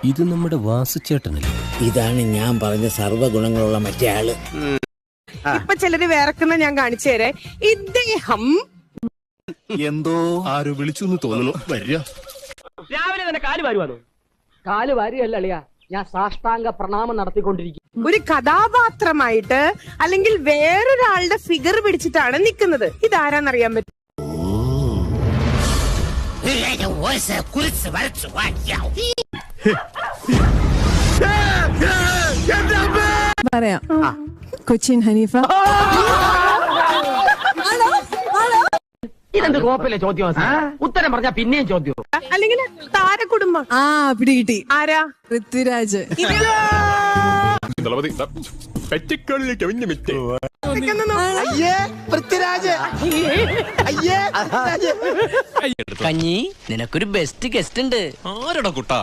ഇത് നമ്മുടെ വാസുചേട്ടനല്ലേ? ഇതാണ് ഞാൻ പറഞ്ഞ സർവ്വഗുണങ്ങളുള്ള മറ്റേ ആള്. ഇപ്പൊ ചിലര് വേർക്കുന്ന ഞാൻ കാണിച്ചു തരാം. ഇദ്ദേഹം എന്തോ ആരോ വിളിച്ചു എന്ന് തോന്നുന്നു. വരിക. രാവിലെ തന്നെ കാല് വാരുവാണോ? കാല് വാരിയല്ല അളിയാ, ഞാൻ സാഷ്ടാംഗ പ്രണാമം നടത്തിക്കൊണ്ടിരിക്കും. ഒരു കഥാപാത്രമായിട്ട് അല്ലെങ്കിൽ വേറൊരാളുടെ ഫിഗർ പിടിച്ചിട്ടാണ് നിൽക്കുന്നത്. ഇതാരാന്നറിയാൻ പറ്റും? പറയാം. കൊച്ചിൻ ഹനീഫ. ഇതെന്ത് കോപ്പല്ലേ ചോദ്യം? ഉത്തരം പറഞ്ഞാ പിന്നെയും ചോദ്യം. അല്ലെങ്കിൽ താരകുടുംബം. ആ പിടികിട്ടി. ആരാ? പൃഥ്വിരാജ്. കഞ്ഞി, നിനക്കൊരു ബെസ്റ്റ് ഗസ്റ്റ് ഉണ്ട്. ആരടാ കുട്ടാ?